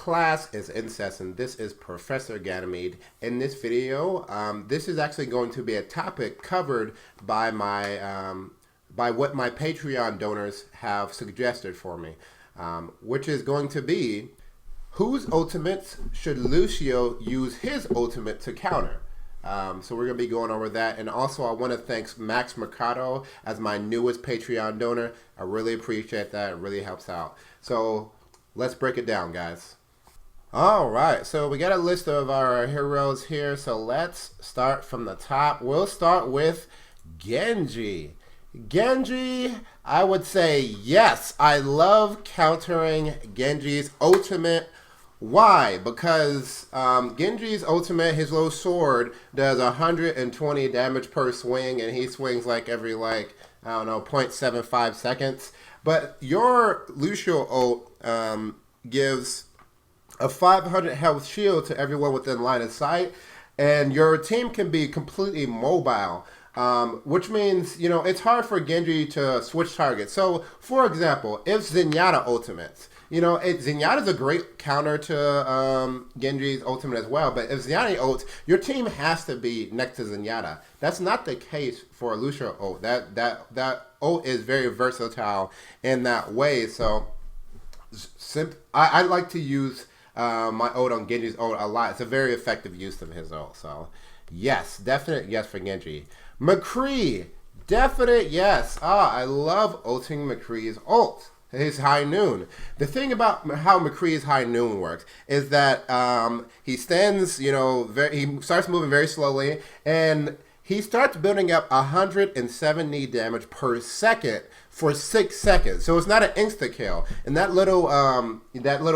class is Incest, and this is Professor Ganymede. In this video, this is actually going to be a topic covered by what my Patreon donors have suggested for me, which is going to be whose ultimates should Lucio use his ultimate to counter. So we're going to be going over that. And also I want to thank Max Mercado as my newest Patreon donor. I really appreciate that. It really helps out. So let's break it down, guys. All right, so we got a list of our heroes here. So let's start from the top. We'll start with Genji. Genji, I would say yes. I love countering Genji's ultimate. Why? Because Genji's ultimate, his little sword, does 120 damage per swing, and he swings like every, I don't know, 0.75 seconds. But your Lucio ult gives a 500 health shield to everyone within line of sight, and your team can be completely mobile. Which means, you know, it's hard for Genji to switch targets. So, for example, if Zenyatta ultimates, you know, Zenyatta's a great counter to Genji's ultimate as well, but if Zenyatta ults, your team has to be next to Zenyatta. That's not the case for a Lucio ult. That ult is very versatile in that way. So, I like to use my ult on Genji's ult a lot. It's a very effective use of his ult. So, yes, definite yes for Genji. McCree, definite yes. I love ulting McCree's ult. His high noon. The thing about how McCree's high noon works is that he stands, you know, he starts moving very slowly, and he starts building up 170 damage per second for 6 seconds. So it's not an insta kill. And that little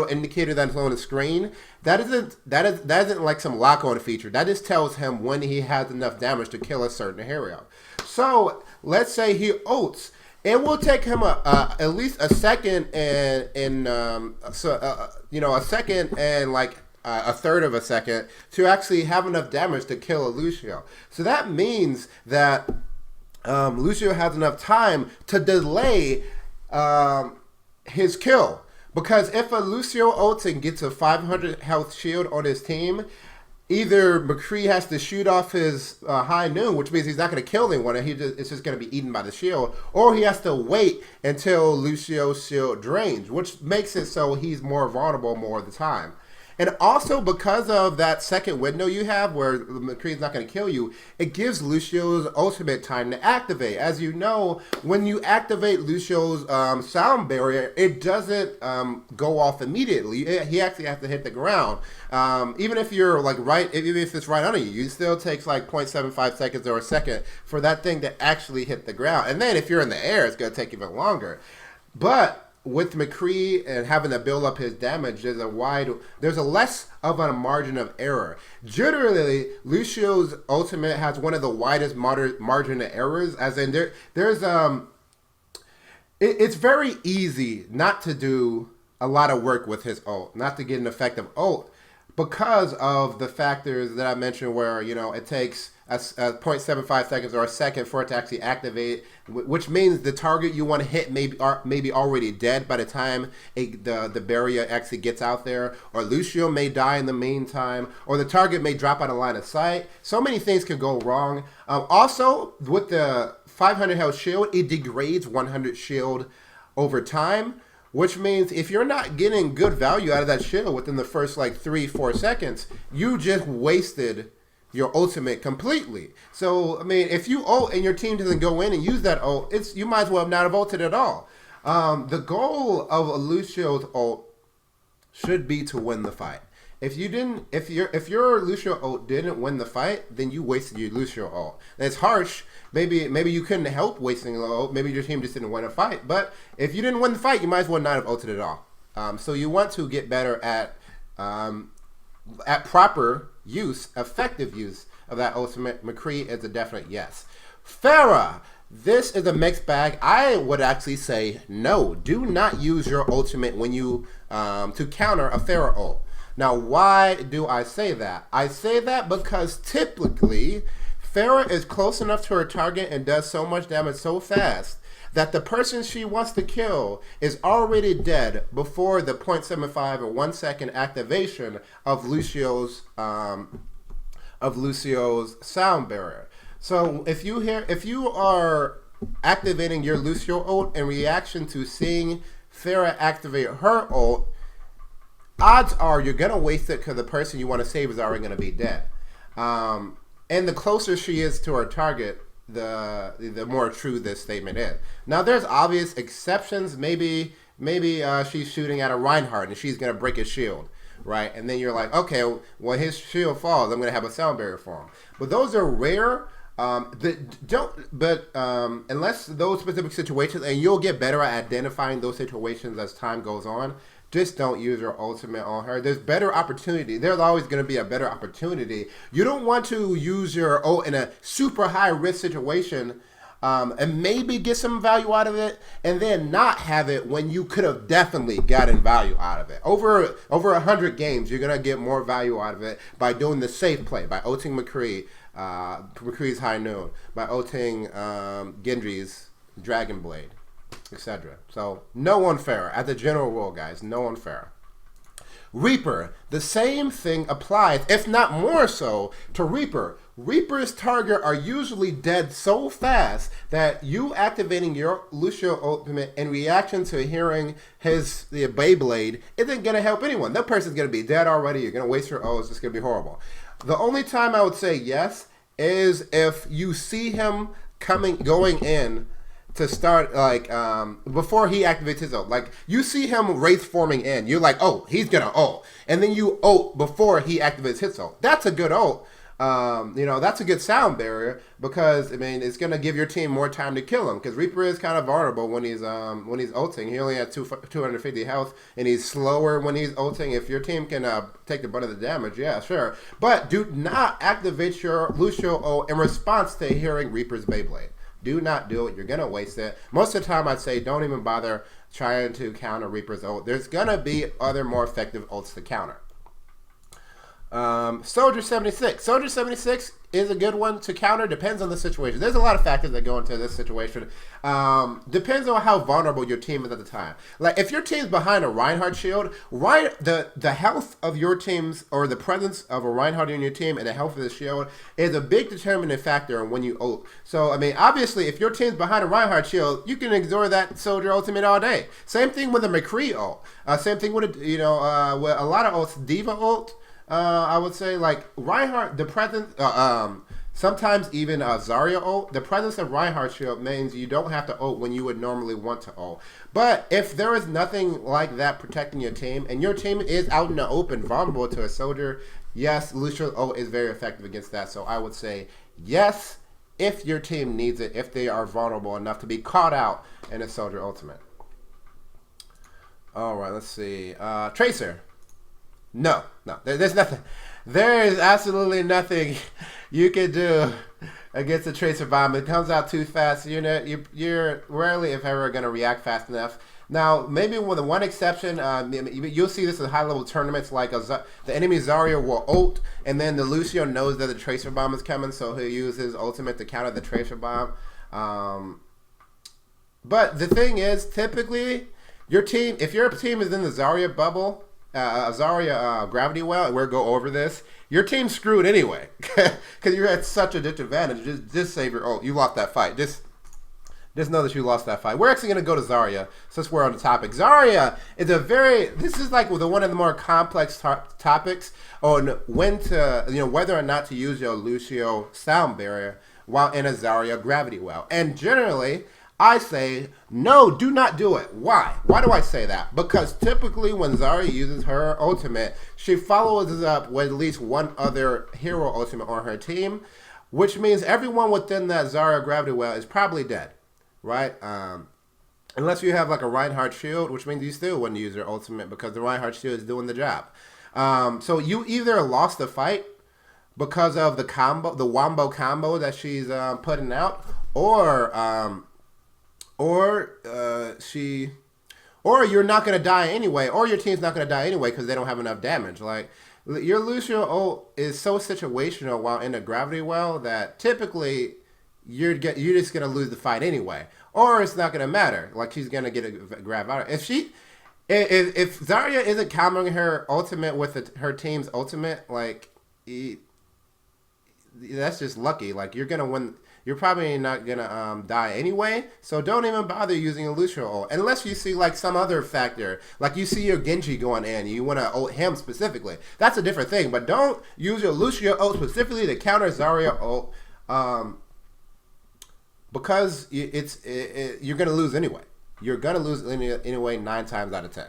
indicator that's on the screen, that isn't like some lock on feature. That just tells him when he has enough damage to kill a certain hero. So let's say he ults. It will take him at least a second and a second and like a third of a second to actually have enough damage to kill a Lucio. So that means that Lucio has enough time to delay his kill. Because if a Lucio ults and gets a 500 health shield on his team, either McCree has to shoot off his high noon, which means he's not going to kill anyone, and it's just going to be eaten by the shield, or he has to wait until Lucio's shield drains, which makes it so he's more vulnerable more of the time. And also, because of that second window you have where McCree's not going to kill you, it gives Lucio's ultimate time to activate. As you know, when you activate Lucio's sound barrier, it doesn't go off immediately. He actually has to hit the ground. Even if you're even if it's right under you, it still takes like 0.75 seconds or a second for that thing to actually hit the ground. And then if you're in the air, it's going to take even longer. But with McCree and having to build up his damage, there's a less of a margin of error. Generally, Lucio's ultimate has one of the widest margin of errors, as in it's very easy not to do a lot of work with his ult, not to get an effective ult, because of the factors that I mentioned where, you know, it takes a 0.75 seconds or a second for it to actually activate, which means the target you want to hit may be already dead by the time the barrier actually gets out there, or Lucio may die in the meantime, or the target may drop out of line of sight. So many things can go wrong. Also, with the 500 health shield, it degrades 100 shield over time, which means if you're not getting good value out of that shield within the first 3-4 seconds, you just wasted your ultimate completely. So, I mean, if you ult and your team doesn't go in and use that ult, you might as well not have ulted at all. The goal of a Lucio's ult should be to win the fight. If your Lucio ult didn't win the fight, then you wasted your Lucio ult. And it's harsh. Maybe you couldn't help wasting the ult. Maybe your team just didn't win a fight. But if you didn't win the fight, you might as well not have ulted at all. So you want to get better at proper use, effective use of that ultimate. McCree is a definite yes. Pharah, this is a mixed bag. I would actually say no. Do not use your ultimate when you to counter a Pharah ult. Now, why do I say that? I say that because typically Pharah is close enough to her target and does so much damage so fast that the person she wants to kill is already dead before the 0.75 or 1 second activation of Lucio's sound barrier. So if you are activating your Lucio ult in reaction to seeing Pharah activate her ult, odds are you're gonna waste it because the person you want to save is already gonna be dead. And the closer she is to her target, the more true this statement is. Now, there's obvious exceptions. Maybe she's shooting at a Reinhardt and she's gonna break his shield, right? And then you're like, okay, when his shield falls, I'm gonna have a sound barrier for him. But those are rare. Unless those specific situations, and you'll get better at identifying those situations as time goes on. Just don't use your ultimate on her. There's better opportunity. There's always going to be a better opportunity. You don't want to use your ult in a super high risk situation and maybe get some value out of it, and then not have it when you could have definitely gotten value out of it. Over 100 games, you're going to get more value out of it by doing the safe play, by ulting McCree's High Noon, by ulting Genji's Dragon Blade, etc. So no one fair. As a general rule, guys, no one fair. Reaper, the same thing applies, if not more so, to Reaper. Reaper's target are usually dead so fast that you activating your Lucio ultimate in reaction to hearing the Beyblade isn't going to help anyone. That person's going to be dead already. You're going to waste your ult. It's just going to be horrible. The only time I would say yes is if you see him going in to start, like, before he activates his ult. Like, you see him wraith forming in. You're like, oh, he's going to ult. And then you ult before he activates his ult. That's a good ult. That's a good sound barrier because, I mean, it's going to give your team more time to kill him because Reaper is kind of vulnerable when he's ulting. He only has 250 health, and he's slower when he's ulting. If your team can take the brunt of the damage, yeah, sure. But do not activate your Lucio ult in response to hearing Reaper's Beyblade. Do not do it. You're going to waste it. Most of the time, I'd say don't even bother trying to counter Reaper's ult. There's going to be other more effective ults to counter. Soldier 76. Soldier 76 is a good one to counter. Depends on the situation. There's a lot of factors that go into this situation. Depends on how vulnerable your team is at the time. Like, if your team's behind a Reinhardt shield, the health of your team's, or the presence of a Reinhardt in your team and the health of the shield is a big determining factor in when you ult. So, I mean, obviously, if your team's behind a Reinhardt shield, you can ignore that Soldier ultimate all day. Same thing with a McCree ult. Same thing with, with a lot of ults. Diva ult. I would say, like, Reinhardt, the presence, sometimes even Zarya ult, the presence of Reinhardt shield means you don't have to ult when you would normally want to ult. But if there is nothing like that protecting your team, and your team is out in the open, vulnerable to a soldier, yes, Lucio ult is very effective against that. So I would say yes, if your team needs it, if they are vulnerable enough to be caught out in a soldier ultimate. All right, let's see. Tracer. No, there's nothing. There is absolutely nothing you can do against a Tracer bomb. It comes out too fast. You're rarely, if ever, going to react fast enough. Now, maybe with one exception, you'll see this in high-level tournaments, like the enemy Zarya will ult, and then the Lucio knows that the Tracer bomb is coming, so he'll use his ultimate to counter the Tracer bomb. But the thing is, typically, if your team is in the Zarya bubble, Zarya gravity well, and we'll go over this, your team's screwed anyway because you're at such a disadvantage. Just save your ult. You lost that fight. Just know that you lost that fight. We're actually going to go to Zarya since we're on the topic. Zarya is this is like one of the more complex topics on when to, whether or not to use your Lucio sound barrier while in a Zarya gravity well. And generally, I say, no, do not do it. Why? Why do I say that? Because typically when Zarya uses her ultimate, she follows it up with at least one other hero ultimate on her team, which means everyone within that Zarya gravity well is probably dead, right? Unless you have like a Reinhardt shield, which means you still wouldn't use your ultimate because the Reinhardt shield is doing the job. So you either lost the fight because of the wombo combo that she's putting out, or you're not going to die anyway, or your team's not going to die anyway because they don't have enough damage. Like, your Lucio ult is so situational while in a gravity well that typically you're just gonna lose the fight anyway, or it's not gonna matter. Like she's gonna get a grab out. If Zarya isn't countering her ultimate with her team's ultimate, like that's just lucky. Like you're gonna win. You're probably not gonna die anyway. So don't even bother using a Lucio ult unless you see like some other factor. Like you see your Genji going in, you want to ult him specifically. That's a different thing. But don't use your Lucio ult specifically to counter Zarya ult, because you're gonna lose anyway. You're gonna lose anyway 9 times out of 10.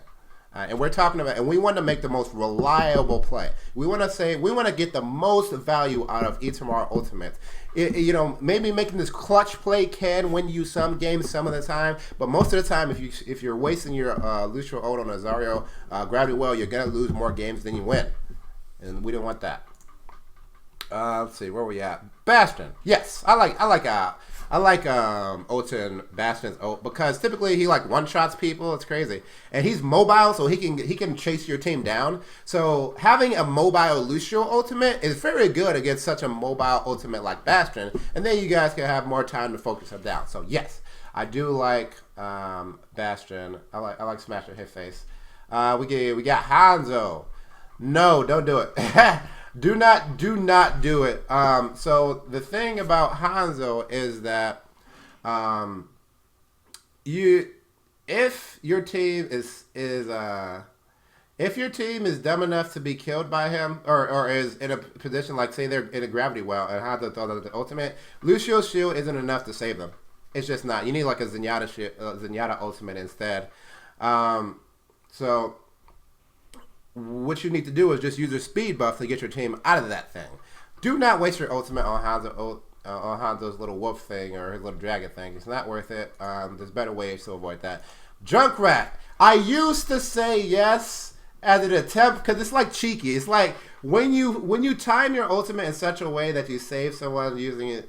And we're talking about, and we want to make the most reliable play. We want to get the most value out of each of our ultimates. Maybe making this clutch play can win you some games some of the time, but most of the time, if you're wasting your Lucio ult on a Zarya gravity well, you're gonna lose more games than you win, and we don't want that. Let's see, where we at? Bastion. Yes, I like Ultin Bastion's ult because typically he like one shots people. It's crazy, and he's mobile, so he can chase your team down. So having a mobile Lucio ultimate is very good against such a mobile ultimate like Bastion, and then you guys can have more time to focus him down. So yes, I do like Bastion. I like smashing his face. We got Hanzo. No, don't do it. Do not do it. So the thing about Hanzo is that if your team is dumb enough to be killed by him or is in a position like say they're in a gravity well and Hanzo throws out the ultimate, Lucio's shield isn't enough to save them. It's just not. You need like a Zenyatta ultimate instead. So what you need to do is just use your speed buff to get your team out of that thing. Do not waste your ultimate on Hanzo's little wolf thing or his little dragon thing. It's not worth it. There's better ways to avoid that. Junkrat. I used to say yes as an attempt because it's like cheeky. It's like when you time your ultimate in such a way that you save someone using it.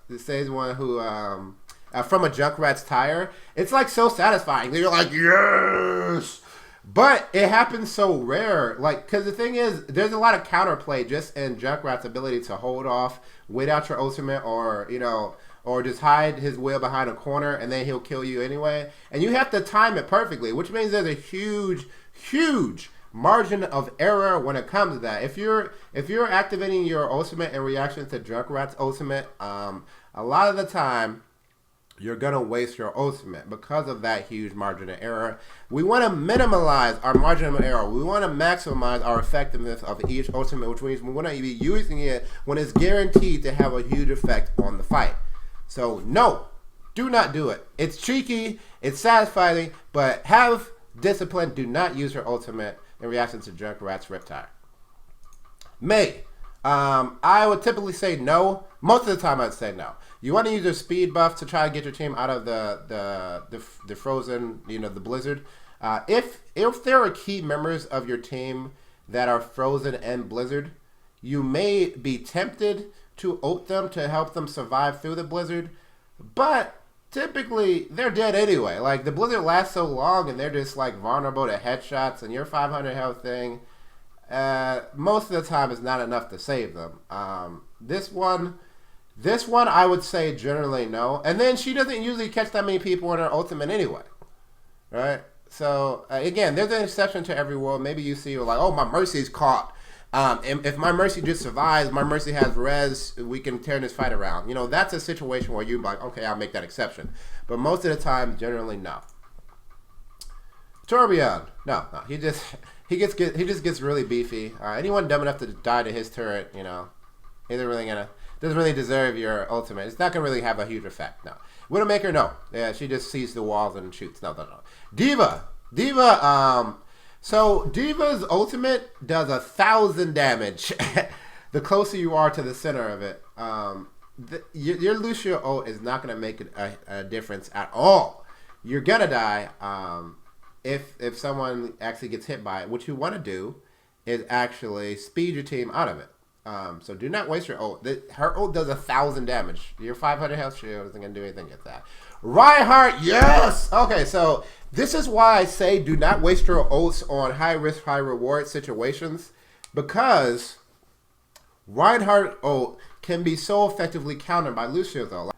It saves one who from a Junkrat's tire. It's like so satisfying. You're like yes. But it happens so rare, like, because the thing is, there's a lot of counterplay just in Junkrat's ability to hold off, wait out your ultimate, or just hide his wheel behind a corner, and then he'll kill you anyway. And you have to time it perfectly, which means there's a huge margin of error when it comes to that. If you're activating your ultimate in reaction to Junkrat's ultimate, a lot of the time, you're going to waste your ultimate because of that huge margin of error. We want to minimize our margin of error. We want to maximize our effectiveness of each ultimate, which means we want to be using it when it's guaranteed to have a huge effect on the fight. So no, do not do it. It's cheeky, it's satisfying, but have discipline. Do not use your ultimate in reaction to Junkrat's Riptide. May. I would typically say no. Most of the time I'd say no. You want to use your speed buff to try to get your team out of the frozen, the blizzard. If there are key members of your team that are frozen and blizzard, you may be tempted to ult them to help them survive through the blizzard, but typically they're dead anyway. Like the blizzard lasts so long and they're just like vulnerable to headshots, and your 500 health thing most of the time is not enough to save them. This one I would say generally no. And then she doesn't usually catch that many people in her ultimate anyway. Right? So, again, there's an exception to every rule. Maybe you see like, oh, my Mercy's caught. If my Mercy just survives, my Mercy has res, we can turn this fight around. That's a situation where you're like, okay, I'll make that exception. But most of the time, generally no. Tourbillon. No. He just gets really beefy. Anyone dumb enough to die to his turret, doesn't really deserve your ultimate. It's not gonna really have a huge effect. No. Widowmaker, no. Yeah, she just sees the walls and shoots. No. Diva. So Diva's ultimate does 1,000 damage. The closer you are to the center of it, your Lucio ult is not gonna make a difference at all. You're gonna die. If someone actually gets hit by it, what you want to do is actually speed your team out of it. So do not waste your ult. Her ult does 1,000 damage. Your 500 health shield isn't going to do anything against that. Reinhardt, yes! Okay, so this is why I say do not waste your ults on high-risk, high-reward situations, because Reinhardt ult can be so effectively countered by Lucio's ult.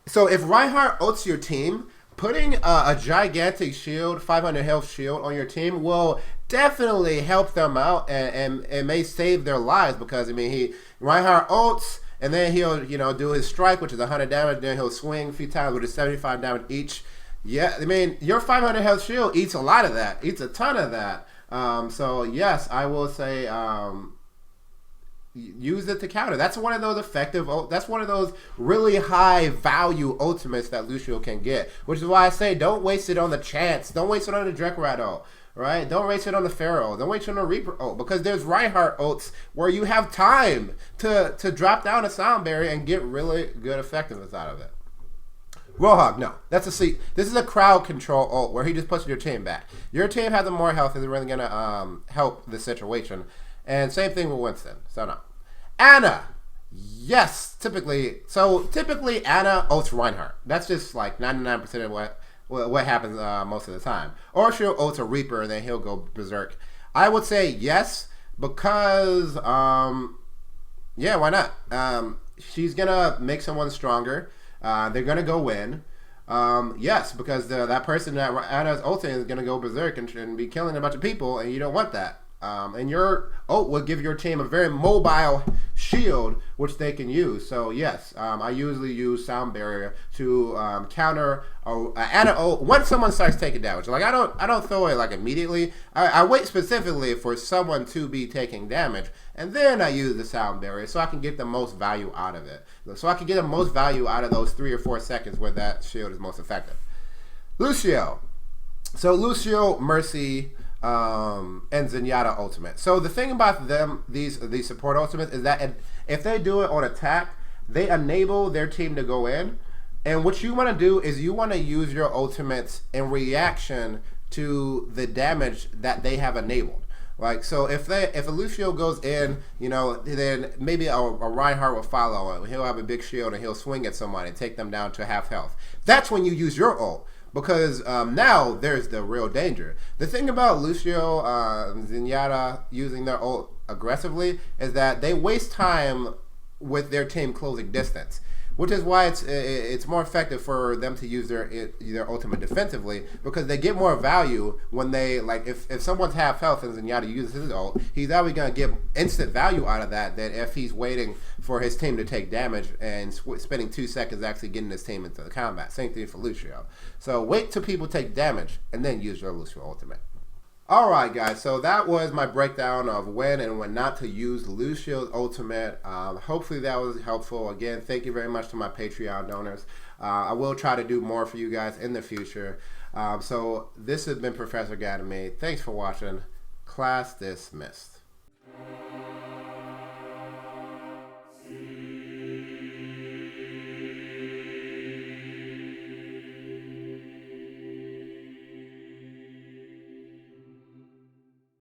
So if Reinhardt ults your team, putting a gigantic shield, 500 health shield on your team will definitely help them out, and it may save their lives, because I mean Reinhardt ults, and then he'll do his strike, which is 100 damage. Then he'll swing a few times, which is 75 damage each. Yeah, I mean your 500 health shield eats a lot of that, eats a ton of that. So yes, I will say use it to counter. That's one of those effective. That's one of those really high value ultimates that Lucio can get, which is why I say don't waste it on the chance. Don't waste it on the Drekrat ult. Right? Don't waste it on the Pharaoh. Don't waste it on the Reaper ult, because there's Reinhardt ults where you have time to drop down a sound barrier and get really good effectiveness out of it. Roadhog, no. That's a seat. This is a crowd control ult where he just pushes your team back. Your team has the more health, is really gonna help the situation. And same thing with Winston. So no. Anna, yes, typically Anna ults Reinhardt. That's just like 99% of what happens most of the time. Or she'll ult a Reaper and then he'll go berserk. I would say yes, because yeah, why not? She's gonna make someone stronger. They're gonna go win. Yes, because that person that Anna's ulting is gonna go berserk and be killing a bunch of people, and you don't want that. And your ult will give your team a very mobile shield, which they can use. So yes, I usually use sound barrier to counter Anna ult once someone starts taking damage. Like I don't throw it like immediately. I wait specifically for someone to be taking damage, and then I use the sound barrier so I can get the most value out of it. So I can get the most value out of those 3 or 4 seconds where that shield is most effective. Lucio. So Lucio, Mercy, and Zenyatta ultimate. So the thing about them, these support ultimates, is that if they do it on attack, they enable their team to go in. And what you want to do is you want to use your ultimates in reaction to the damage that they have enabled. Like, so if a Lucio goes in, then maybe a Reinhardt will follow. He'll have a big shield and he'll swing at someone and take them down to half health. That's when you use your ult. Because now there's the real danger. The thing about Lucio, Zenyatta using their ult aggressively is that they waste time with their team closing distance, which is why it's more effective for them to use their ultimate defensively, because they get more value when they, like, if someone's half health and Zenyatta uses his ult, he's always going to get instant value out of that than if he's waiting for his team to take damage and spending 2 seconds actually getting his team into the combat. Same thing for Lucio. So wait till people take damage and then use your Lucio ultimate. Alright guys, so that was my breakdown of when and when not to use Lucio's ultimate. Hopefully that was helpful. Again, thank you very much to my Patreon donors. I will try to do more for you guys in the future. So this has been Professor Ganymede. Thanks for watching. Class dismissed.